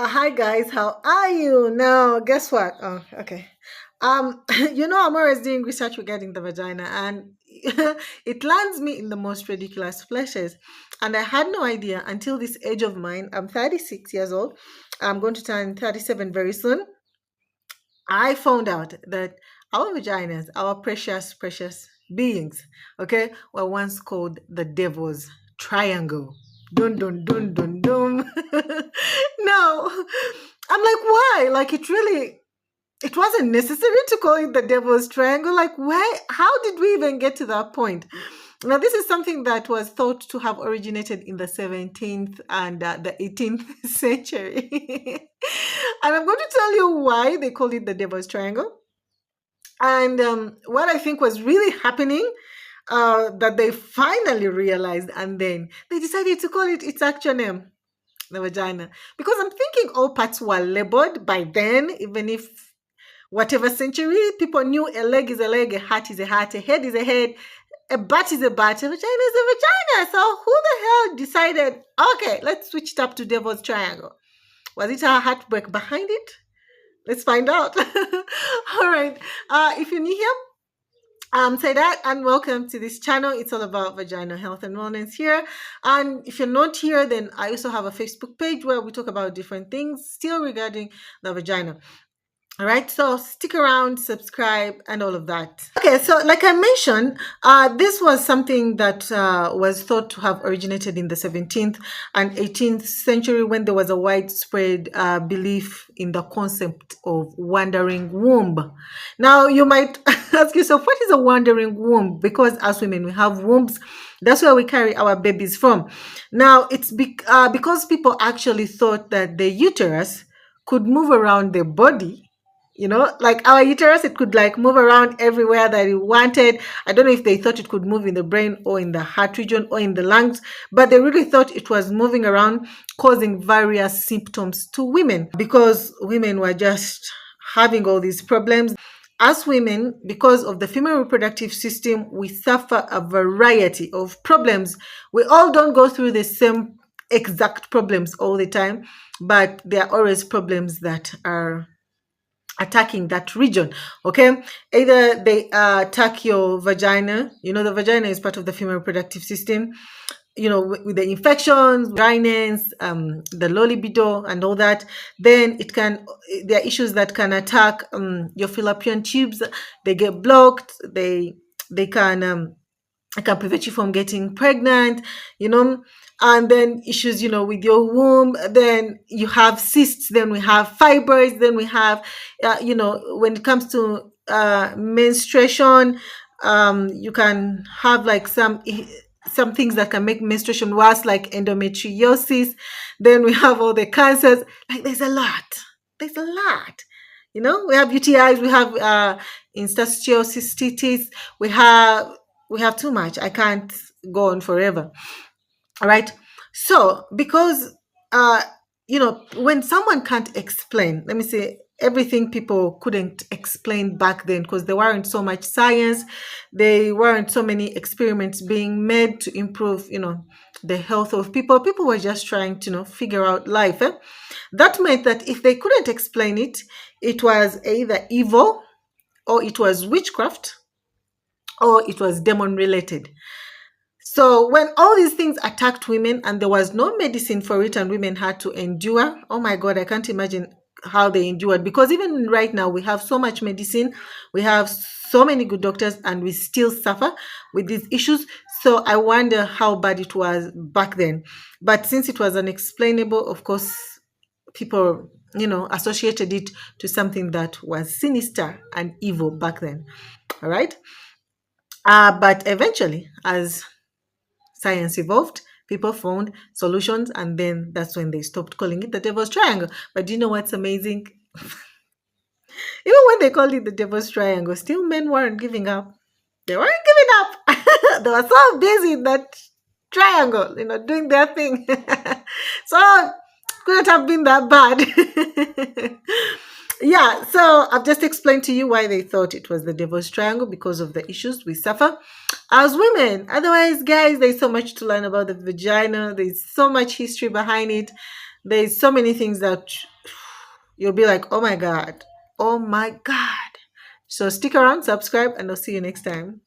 Hi guys, how are you? Now, guess what? Oh, okay. I'm always doing research regarding the vagina, and it lands me in the most ridiculous places. And I had no idea until this age of mine. I'm 36 years old. I'm going to turn 37 very soon. I found out that our vaginas, our precious, precious beings, okay, were once called the devil's triangle. Dun dun dun dun dun. No, I'm like, why? Like, it wasn't necessary to call it the devil's triangle. Like, why? How did we even get to that point? Now, this is something that was thought to have originated in the 17th and the 18th century. And I'm going to tell you why they called it the devil's triangle. And what I think was really happening, that they finally realized, and then they decided to call it its actual name, the vagina. Because I'm thinking all parts were labeled by then, even if whatever century, people knew a leg is a leg, a heart is a heart, a head is a head, a butt is a butt, a vagina is a vagina. So who the hell decided, okay, let's switch it up to devil's triangle? Was it a heartbreak behind it? Let's find out. All right. If you're new here, say that and welcome to this channel. It's all about vaginal health and wellness here. And if you're not here, then I also have a Facebook page where we talk about different things still regarding the vagina. All right, so stick around, subscribe, and all of that. Okay, so like I mentioned, this was something that was thought to have originated in the 17th and 18th century when there was a widespread belief in the concept of wandering womb. Now, you might ask yourself, what is a wandering womb? Because as women, we have wombs. That's where we carry our babies from. Now, it's because people actually thought that the uterus could move around the body, like our uterus, it could like move around everywhere that it wanted. I don't know if they thought it could move in the brain or in the heart region or in the lungs, but they really thought it was moving around, causing various symptoms to women because women were just having all these problems. As women, because of the female reproductive system, we suffer a variety of problems. We all don't go through the same exact problems all the time, but there are always problems that are attacking that region. Okay, either they attack your vagina. The vagina is part of the female reproductive system, with the infections, dryness, the low libido and all that. Then there are issues that can attack your fallopian tubes. They get blocked. They can prevent you from getting pregnant, and then issues, with your womb. Then you have cysts, then we have fibroids, then we have, when it comes to menstruation, you can have like some things that can make menstruation worse, like endometriosis. Then we have all the cancers. Like there's a lot. We have UTIs, we have interstitial cystitis, we have too much. I can't go on forever. All right. So, because, when someone can't explain, let me say, everything people couldn't explain back then because there weren't so much science, there weren't so many experiments being made to improve, the health of people. People were just trying to, figure out life. That meant that if they couldn't explain it, it was either evil, or it was witchcraft, or it was demon related. So when all these things attacked women and there was no medicine for it and women had to endure, oh my God, I can't imagine how they endured, because even right now we have so much medicine, we have so many good doctors, and we still suffer with these issues. So I wonder how bad it was back then. But since it was unexplainable, of course, people, associated it to something that was sinister and evil back then. All right. But eventually, as science evolved, people found solutions, and then that's when they stopped calling it the devil's triangle. But do you know what's amazing? Even when they called it the devil's triangle, still men weren't giving up. They weren't giving up. They were so busy in that triangle, doing their thing. So couldn't have been that bad. Yeah, so I've just explained to you why they thought it was the devil's triangle, because of the issues we suffer as women. Otherwise, guys, there's so much to learn about the vagina. There's so much history behind it There's so many things that you'll be like, oh my God, oh my God. So stick around, subscribe, and I'll see you next time.